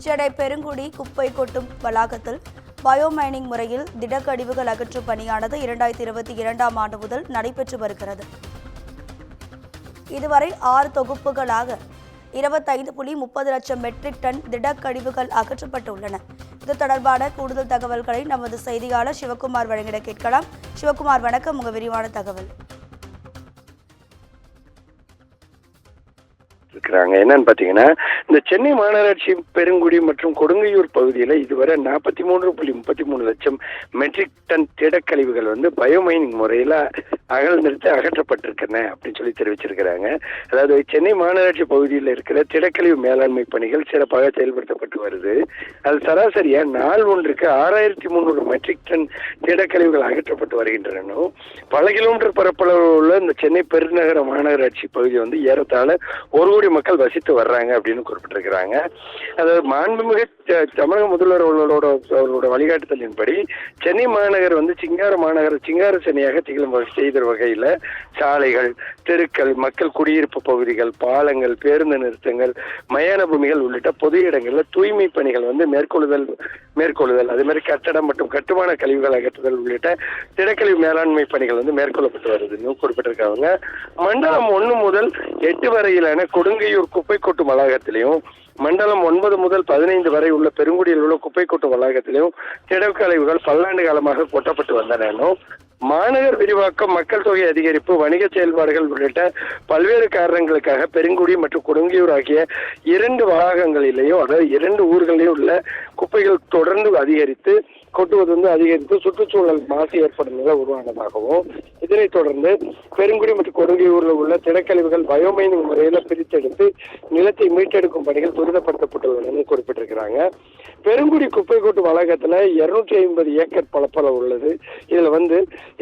சென்னை பெருங்குடி குப்பை கொட்டும் வளாகத்தில் பயோமைனிங் முறையில் திடக்கழிவுகள் அகற்றும் பணியானது 2022ஆம் ஆண்டு முதல் நடைபெற்று வருகிறது. இதுவரை 6 தொகுப்புகளாக 25.30 லட்சம் மெட்ரிக் டன் திடக்கழிவுகள் அகற்றப்பட்டுள்ளன. இது தொடர்பான கூடுதல் தகவல்களை நமது செய்தியாளர் சிவகுமார் வழங்கிட கேட்கலாம். சிவகுமார், வணக்கம். உங்க விரிவான தகவல். என்னன்னு பாத்தீங்கன்னா, இந்த சென்னை மாநகராட்சி பெருங்குடி மற்றும் கொடுங்கையூர் பகுதியில் இதுவரை 43.33 லட்சம் மெட்ரிக் டன் திடக்கழிவுகள் பயோமைனிங் முறையில் நிறுத்தி அகற்றப்பட்டிருக்கின்றன அப்படின்னு சொல்லி தெரிவிச்சிருக்கிறாங்க. அதாவது சென்னை மாநகராட்சி பகுதியில் இருக்கிற திடக்கழிவு மேலாண்மை பணிகள் சிறப்பாக செயல்படுத்தப்பட்டு வருது. அது சராசரியா நாள் ஒன்றுக்கு 6300 மெட்ரிக் டன் திடக்கழிவுகள் அகற்றப்பட்டு வருகின்றன. பல கிலோமீட்டர் பரப்பளவு உள்ள இந்த சென்னை பெருநகர மாநகராட்சி பகுதி ஏறத்தாழ 1 கோடி மக்கள் வசித்து வர்றாங்க அப்படின்னு குறிப்பிட்டிருக்கிறாங்க. அதாவது மாண்புமிகு தமிழக முதல்வர் அவர்களோட வழிகாட்டுதலின்படி சென்னை மாநகர் சிங்கார சென்னையாக திகழும் செய்த வகையில் சாலைகள், தெருக்கள், மக்கள் குடியிருப்பு பகுதிகள், பாலங்கள், பேருந்து நிறுத்தங்கள், மயான பூமிகள் உள்ளிட்ட பொது இடங்களில் தூய்மை பணிகள் மேற்கொள்ளுதல் அதே மாதிரி கட்டடம் மற்றும் கட்டுமான கழிவுகள் அகற்றுதல் உள்ளிட்ட திடக்கழிவு மேலாண்மை பணிகள் மேற்கொள்ளப்பட்டு வருதுன்னு குறிப்பிட்டிருக்காங்க. மண்டலம் 1 முதல் 8 வரையிலான கொடுங்கையூர் குப்பை கொட்டும் வளாகத்திலையும், மண்டலம் 9 முதல் 15 வரை உள்ள பெருங்குடியில் உள்ள குப்பை கொட்டும் வளாகத்திலையும் திடக்கழிவுகள் பல்லாண்டு காலமாக கொட்டப்பட்டு வந்தன. மாநகர் விரிவாக்கம், மக்கள் தொகை அதிகரிப்பு, வணிக செயல்பாடுகள் உள்ளிட்ட பல்வேறு காரணங்களுக்காக பெருங்குடி மற்றும் கொடுங்கையூர் ஆகிய 2 வளாகங்களிலேயும், அதாவது 2 ஊர்களிலேயும் உள்ள குப்பைகள் தொடர்ந்து கொட்டுவது அதிகரித்து சுற்றுச்சூழல் மாசு ஏற்படும் நிலை உருவானதாகவும், இதனைத் தொடர்ந்து பெருங்குடி மற்றும் கொடுங்கையூரில் உள்ள திடக்கழிவுகள் பயோமைனிங் முறையில் பிரித்தெடுத்து நிலத்தை மீட்டெடுக்கும் பணிகள் துரிதப்படுத்தப்பட்டுள்ளன குறிப்பிட்டிருக்கிறாங்க. பெருங்குடி குப்பை கொட்டு வளாகத்துல 250 ஏக்கர் பரப்பளவு உள்ளது. இதுல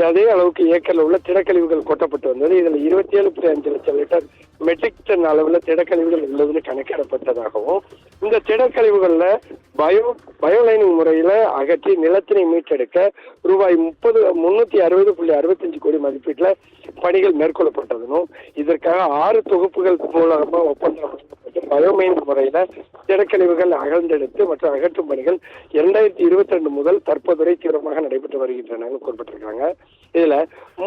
அதே அளவுக்கு ஏக்கர்ல உள்ள திடக்கழிவுகள் கொட்டப்பட்டு வந்தது. இதுல 27.5 லட்சம் லிட்டர் மெட்ரிக் டன் அளவில் திடக்கழிவுகள் உள்ளதுன்னு கணக்கிடப்பட்டதாகவும், இந்த திடக்கழிவுகள்ல பயோலைனிங் முறையில அகற்றி நிலத்தினை மீட்டெடுக்க ரூபாய் 360.65 கோடி மதிப்பீட்டுல பணிகள் மேற்கொள்ளப்பட்டதும், இதற்காக 6 தொகுப்புகள் மூலமா ஒப்பந்தம் பயோமைனிங் முறையில திடக்கழிவுகள் அகழ்ந்தெடுத்து மற்றும் அகற்றும் பணிகள் 2022 முதல் தற்போது வரை தீவிரமாக நடைபெற்று வருகின்றன குறிப்பிட்டிருக்காங்க. இதுல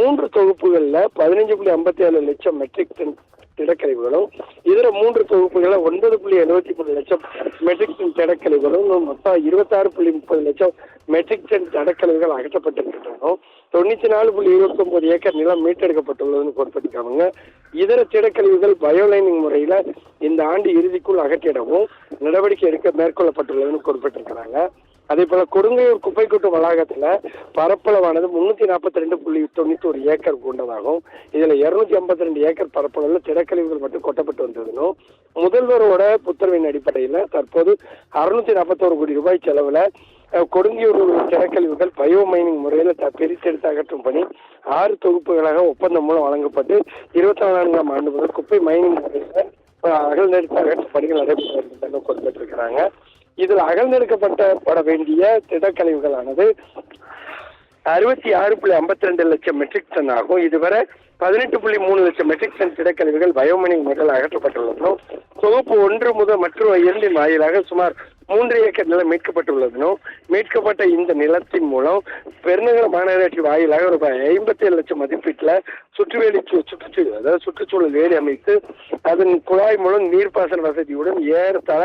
3 தொகுப்புகள்ல 15.57 லட்சம் மெட்ரிக் டன் திடக்கழிவுகளும், இதர 3 தொகுப்புகளை 9.73 லட்சம் மெட்ரிக் டன் திடக்கழிவுகளும், மொத்தம் 26.30 லட்சம் மெட்ரிக் டன் திடக்கழிவுகள் அகற்றப்பட்டிருக்கின்றன. 94.29 ஏக்கர் நிலம் மீட்டெடுக்கப்பட்டுள்ளதுன்னு குறிப்பிட்டிருக்காங்க. இதர திடக்கழிவுகள் பயோலைனிங் முறையில இந்த ஆண்டு இறுதிக்குள் அகற்றிடவும் நடவடிக்கை எடுக்க மேற்கொள்ளப்பட்டுள்ளதுன்னு குறிப்பிட்டிருக்கிறாங்க. அதே போல கொடுங்கையூர் குப்பை கொட்டும் வளாகத்துல பரப்பளவானது 342.91 ஏக்கர் கொண்டதாகும். இதுல 252 ஏக்கர் பரப்பளவுல திடக்கழிவுகள் மட்டும் கொட்டப்பட்டு வந்ததுன்னு, முதல்வரோட உத்தரவின் அடிப்படையில தற்போது 641 கோடி ரூபாய் செலவுல கொடுங்கையூர் திடக்கழிவுகள் பயோமைனிங் முறையில பிரித்தெடுத்து அகற்றும் பணி 6 தொகுப்புகளாக ஒப்பந்தம் மூலம் வழங்கப்பட்டு 24ஆம் ஆண்டு முதல் குப்பை மைனிங் முறையில அகழ்ந்தெடுத்து அகற்றும் பணிகள் நடைபெற்று வருகின்றன குறிப்பிட்டிருக்கிறாங்க. இதில் அகழ்ந்தெடுக்கப்பட வேண்டிய திடக்கழிவுகளானது 66.52 லட்சம் மெட்ரிக் டன் ஆகும். இதுவரை 18.3 லட்சம் மெட்ரிக் டன் திடக்கழிவுகள் பயோமைனிங் முறையில் அகற்றப்பட்டுள்ளதும், தொகுப்பு 1 முதல் மற்றும் 2 வாயிலாக சுமார் 3 ஏக்கர் நிலம் மீட்கப்பட்டுள்ளதும், மீட்கப்பட்ட இந்த நிலத்தின் மூலம் பெருநகர மாநகராட்சி வாயிலாக ரூபாய் 57 லட்சம் மதிப்பீட்டில் சுற்றுச்சூழல் வேலி அமைத்து அதன் குழாய் மூலம் நீர்ப்பாசன வசதியுடன் ஏறத்தாழ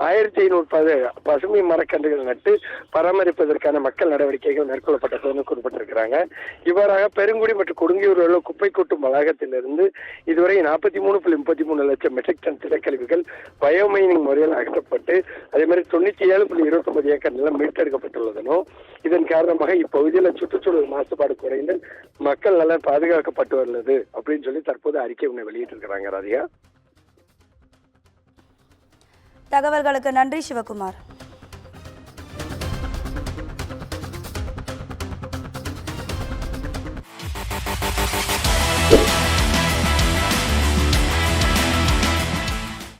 1500 பசுமை மரக்கன்றுகள் நட்டு பராமரிப்பதற்கான மக்கள் நடவடிக்கைகள் மேற்கொள்ளப்பட்டதுன்னு குறிப்பிட்டிருக்கிறாங்க. இவ்வாறாக பெருங்குடி மற்றும் கொடுங்கையூர் உள்ள குப்பை கொட்டும் வளாகத்திலிருந்து இதுவரை 43.33 லட்சம் மெட்ரிக் டன் திடக்கழிவுகள் பயோமைனிங் முறையில் அகற்றப்பட்டு அதே மாதிரி 97.29 ஏக்கர் நிலம் மீட்டெடுக்கப்பட்டுள்ளதும், இதன் காரணமாக இப்பகுதியில் சுற்றுச்சூழல் மாசுபாடு குறைந்து மக்கள் நலன் பாதுகாக்கப்பட்டு வருகிறது அப்படின்னு சொல்லி தற்போது அறிக்கை வெளியிட்டிருக்கிறாங்க. ராதிகா, தகவல்களுக்கு நன்றி சிவகுமார்.